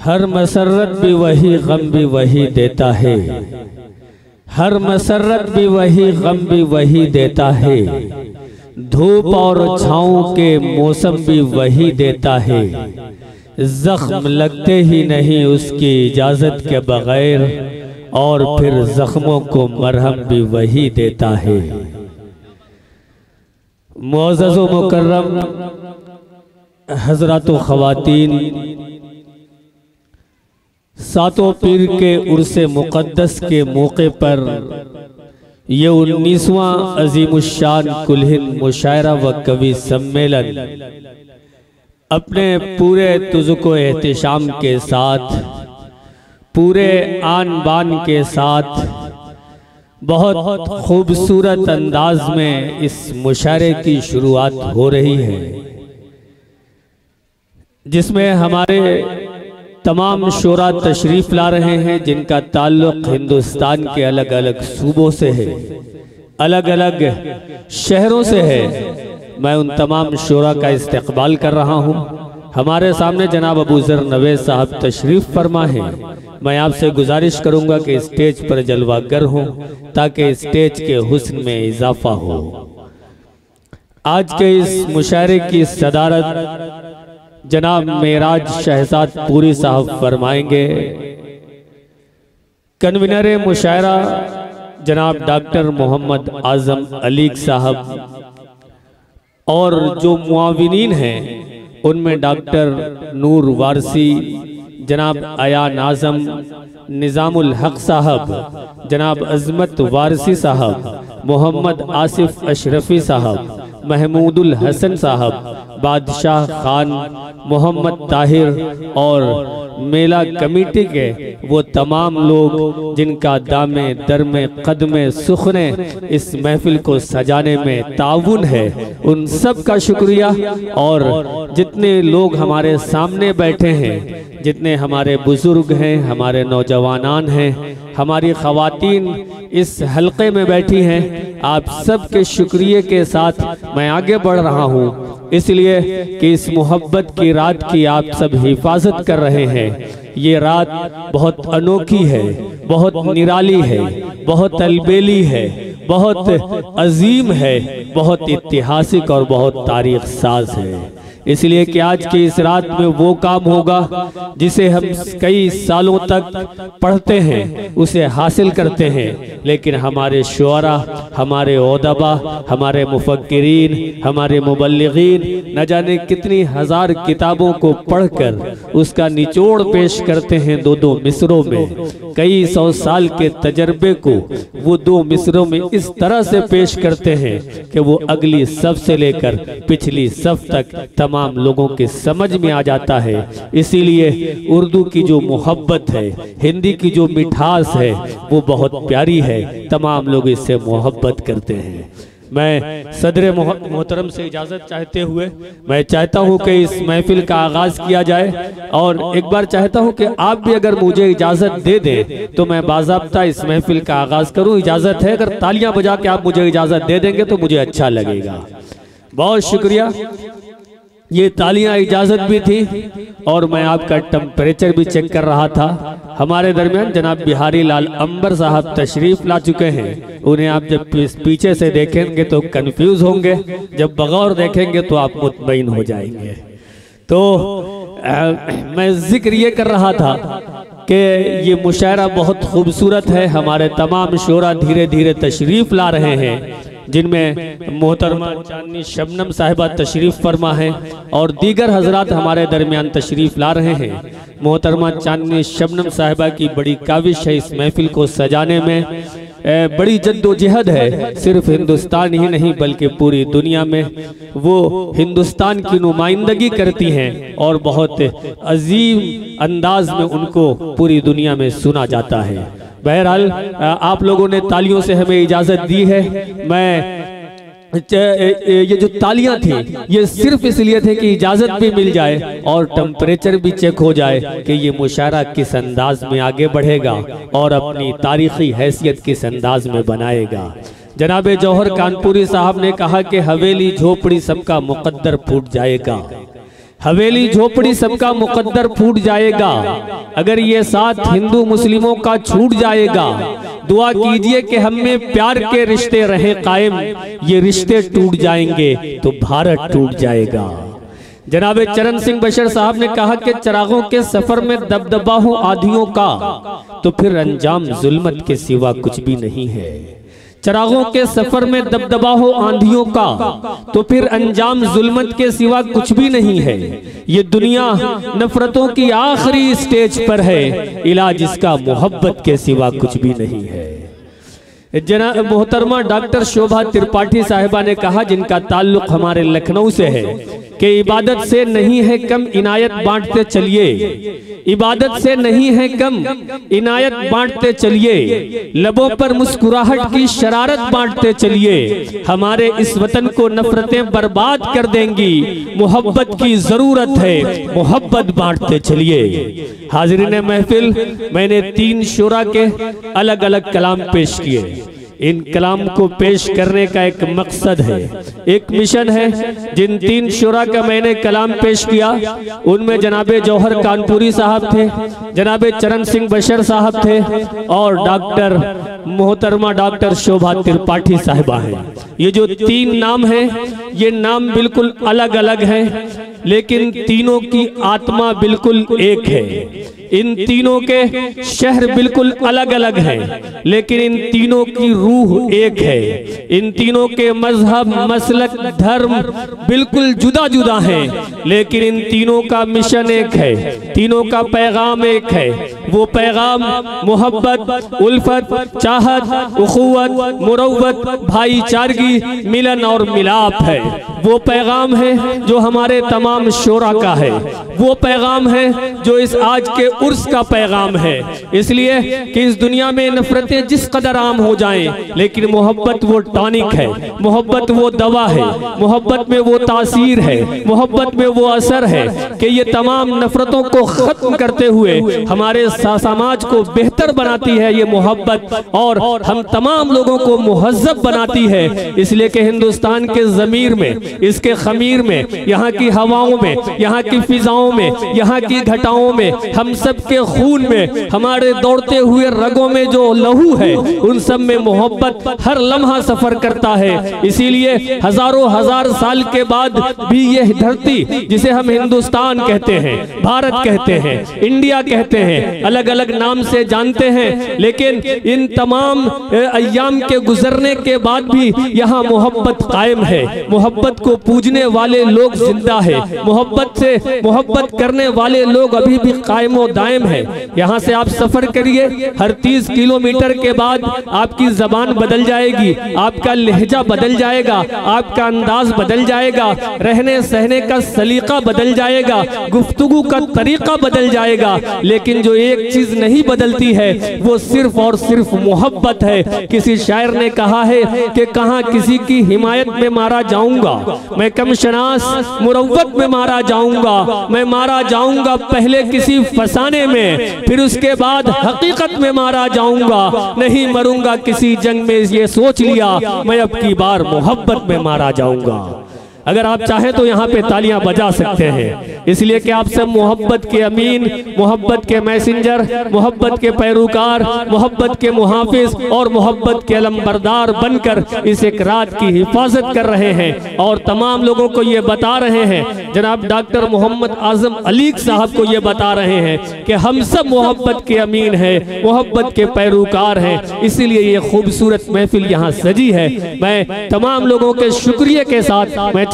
हर मसरत भी वही गम भी वही देता है, हर मसरत भी वही गम भी वही देता है, धूप और छाँव के मौसम भी वही देता है, जख्म लगते ही नहीं उसकी इजाज़त के बगैर, और फिर जख्मों को मरहम भी वही देता है। मुअज़्ज़ज़ व मुकर्रम हज़रात व ख़वातीन, सातों पीर के उर्से मुक़द्दस के मौके पर ये 19वां अज़ीमुश्शान कुल-हिंद मुशायरा व कवि सम्मेलन अपने पूरे तुज़्को एहतिशाम के साथ, पूरे आन बान के साथ, बहुत खूबसूरत अंदाज में इस मुशायरे की शुरुआत हो रही है, जिसमें हमारे तमाम शोरा तशरीफ़ ला रहे हैं जिनका ताल्लुक़ हिंदुस्तान के अलग अलग सूबों से है, अलग अलग शहरों से है। मैं उन तमाम शोरा का इस्तक़बाल कर रहा हूँ। हमारे सामने जनाब अबू ज़र नवेद साहब तशरीफ़ फरमा है। मैं आपसे गुजारिश करूँगा कि स्टेज पर जलवागर हों ताकि स्टेज के हुस्न में इजाफा हो। आज के इस मुशायरे की सदारत जनाब मेराज शहजाद पूरी साहब फरमाएंगे। कन्वीनर मुशायरा जनाब डॉक्टर मोहम्मद आज़म अलीक साहब, और जो मुआविनीन हैं उनमें डॉक्टर नूर वारसी, जनाब अयान आज़म, निज़ामुल हक साहब, जनाब अज़मत वारसी साहब, मोहम्मद आसिफ अशरफी साहब, महमूदुल हसन साहब, बादशाह खान, मोहम्मद ताहिर और मेला कमेटी के वो तमाम लोग जिनका दामे दरमे कदमे सुखने इस महफिल को सजाने में ताउन है, उन सब का शुक्रिया। और जितने लोग हमारे सामने बैठे हैं, जितने हमारे बुजुर्ग हैं, हमारे नौजवानान हैं, हमारी ख़वातीन इस हलक़े में बैठी हैं, आप सब के शुक्रिया के साथ मैं आगे बढ़ रहा हूँ, इसलिए कि इस मोहब्बत की रात की आप सब हिफाजत कर रहे हैं। ये रात बहुत अनोखी है, बहुत निराली है, बहुत अलबेली है, बहुत अजीम है, बहुत ऐतिहासिक और बहुत तारीख साज है। इसलिए कि आज की इस रात में वो काम होगा जिसे हम कई सालों तक पढ़ते हैं, उसे हासिल करते हैं, लेकिन हमारे शुअरा, हमारे उदबा, हमारे मुफक्किरीन, हमारे मुबल्लिगीन न जाने कितनी हजार किताबों को पढ़कर उसका निचोड़ पेश करते हैं दो दो मिसरों में। कई सौ साल के तजर्बे को वो दो मिसरों में इस तरह से पेश करते हैं कि वो अगली सफ से लेकर पिछली सफ तक तमाम लोगों के समझ में आ जाता है। इसीलिए उर्दू की जो मोहब्बत है, हिंदी की जो मिठास है, वो बहुत प्यारी है, तमाम लोग इससे मोहब्बत करते हैं। मैं सदर मोहतरम से इजाज़त चाहते हुए मैं चाहता हूँ कि इस महफिल का आगाज़ किया जाए, और एक बार चाहता हूँ कि आप भी अगर मुझे इजाज़त दे दें तो मैं बाज़ाब्ता इस महफिल का आगाज़ करूँ। इजाज़त है? अगर तालियां बजा के आप मुझे इजाज़त दे देंगे तो मुझे अच्छा लगेगा। बहुत शुक्रिया। ये तालियां इजाज़त भी थी, और मैं आपका टेम्परेचर भी चेक कर रहा था। हमारे दरमियान जनाब बिहारी लाल अंबर साहब तशरीफ़ ला चुके हैं। उन्हें आप जब पीछे से देखेंगे तो कंफ्यूज होंगे, जब बगौर देखेंगे तो आप मुतमईन हो जाएंगे। तो मैं जिक्र ये कर रहा था कि ये मुशायरा बहुत खूबसूरत है। हमारे तमाम शोरा धीरे धीरे तशरीफ़ ला रहे हैं, जिनमें मोहतरमा चांदनी शबनम साहिबा तशरीफ़ फरमा है और दीगर हजरात हमारे दरमियान तशरीफ़ ला रहे हैं। मोहतरमा चांदनी शबनम साहिबा की बड़ी काविश है इस महफिल को सजाने में, बड़ी जद्दोजहद है। सिर्फ हिंदुस्तान ही नहीं बल्कि पूरी दुनिया में वो हिंदुस्तान की नुमाइंदगी करती हैं, और बहुत अजीम अंदाज में उनको पूरी दुनिया में सुना जाता है। बहरहाल आप लोगों ने तालियों से हमें इजाज़त दी है। मैं ये जो तालियां थी ये सिर्फ इसलिए थे कि इजाज़त भी मिल जाए और टेम्परेचर भी चेक हो जाए कि ये मुशायरा किस अंदाज में आगे बढ़ेगा और अपनी तारीखी हैसियत किस अंदाज में बनाएगा। जनाब जौहर कानपुरी साहब ने कहा कि हवेली झोपड़ी सबका मुकद्दर फूट जाएगा, हवेली झोपड़ी सबका मुकद्दर फूट जाएगा। अगर ये साथ हिंदू मुस्लिमों का छूट जाएगा, दुआ कीजिए कि हम में प्यार के रिश्ते रहे कायम। ये रिश्ते टूट जाएंगे तो भारत टूट जाएगा। जनाब चरण सिंह बशर साहब ने कहा कि चिरागों के सफर में दबदबा हो आधियों का, तो फिर अंजाम जुल्मत के सिवा कुछ भी नहीं है। चिरागों के सफर में दबदबा हो आंधियों का, तो फिर अंजाम जुल्मत के सिवा कुछ भी नहीं है। ये दुनिया नफरतों की आखिरी स्टेज पर है, इलाज इसका मोहब्बत के सिवा कुछ भी नहीं है। जनाब मोहतरमा डॉक्टर शोभा त्रिपाठी साहिबा ने कहा, जिनका ताल्लुक हमारे लखनऊ से है, कि इबादत से नहीं है कम इनायत बांटते चलिए, इबादत से नहीं है कम इनायत बांटते चलिए, लबों पर मुस्कुराहट की शरारत बांटते चलिए। हमारे इस वतन को नफरतें बर्बाद कर देंगी, मोहब्बत की जरूरत है, मोहब्बत बांटते चलिए। हाजिरीन महफिल, मैंने 3 शोरा के अलग अलग कलाम पेश किए। इन कलाम को पेश करने का एक मकसद है, एक मिशन है। जिन 3 शोरा का मैंने कलाम पेश किया, उनमें जनाबे जौहर कानपुरी साहब थे, जनाबे चरण सिंह बशर साहब थे, और डॉक्टर मोहतरमा डॉक्टर शोभा त्रिपाठी साहिबा हैं। ये जो 3 नाम हैं, ये नाम बिल्कुल अलग अलग हैं, लेकिन तीनों की आत्मा बिल्कुल एक है। इन तीनों के शहर बिल्कुल अलग अलग हैं, लेकिन इन तीनों की रूह एक है। इन तीनों के मजहब, मसलक, धर्म बिल्कुल जुदा जुदा हैं, लेकिन इन तीनों का मिशन एक है, तीनों का पैगाम एक है। वो पैगाम मोहब्बत, उल्फत, चाहत, उखुवत, मुरव्वत, भाईचारगी, मिलन और मिलाप है। वो पैगाम है जो हमारे तमाम शोरा का है। वो पैगाम है जो इस आज के उर्स का पैगाम है। इसलिए कि इस दुनिया में नफरतें जिस कदर आम हो जाएं, लेकिन मोहब्बत वो टॉनिक है, मोहब्बत वो दवा है, मोहब्बत में वो तासीर है, मोहब्बत में वो असर है कि ये तमाम नफरतों को खत्म करते हुए हमारे समाज को बेहतर बनाती है ये मोहब्बत, और हम तमाम लोगों को मुहज्जब बनाती है। इसलिए कि हिंदुस्तान के ज़मीर में, इसके खमीर में, यहाँ की हवाओं में, यहाँ की फिजाओं में, यहाँ की घटाओं में, हम सब के खून में, हमारे दौड़ते हुए रगों में जो लहू है, उन सब में मोहब्बत हर लम्हा सफर करता है। इसीलिए हजारों हजार साल के बाद भी यह धरती, जिसे हम हिंदुस्तान कहते हैं, भारत कहते हैं, इंडिया कहते हैं, अलग अलग नाम से जानते हैं, लेकिन इन तमाम अय्याम के गुजरने के बाद भी यहाँ मोहब्बत कायम है। मोहब्बत को पूजने वाले लोग जिंदा है, मोहब्बत से मोहब्बत करने वाले लोग अभी भी कायम व दायम है। यहाँ से आप सफर करिए, हर 30 किलोमीटर के बाद आपकी जबान बदल जाएगी, आपका लहजा बदल जाएगा, आपका अंदाज बदल जाएगा, रहने सहने का सलीका बदल जाएगा, गुफ्तगू का तरीका बदल जाएगा। लेकिन जो एक चीज नहीं बदलती है वो सिर्फ और सिर्फ मोहब्बत है। किसी शायर ने कहा है कि कहाँ किसी की हिमायत में मारा जाऊंगा, मैं कमशनास मुरव्वत में मारा जाऊंगा, मैं मारा जाऊंगा पहले किसी फसाने में, फिर उसके बाद हकीकत में मारा जाऊंगा, नहीं मरूंगा किसी जंग में, ये सोच लिया मैं अब की बार मोहब्बत में मारा जाऊंगा। अगर आप चाहें तो यहाँ पे तालियां बजा सकते हैं, इसलिए कि आप सब मोहब्बत के अमीन, मोहब्बत के मैसेंजर, मोहब्बत के पैरोकार, मोहब्बत के मुहाफिज और मोहब्बत के अलमबरदार बनकर इस एक रात की हिफाजत कर रहे हैं और तमाम लोगों को ये बता रहे हैं। जनाब डॉक्टर मोहम्मद आजम अलीक साहब को ये बता रहे हैं कि हम सब मोहब्बत के अमीन हैं, मोहब्बत के पैरोकार हैं, इसीलिए ये खूबसूरत महफिल यहाँ सजी है। मैं तमाम लोगों के शुक्रिया के साथ मैं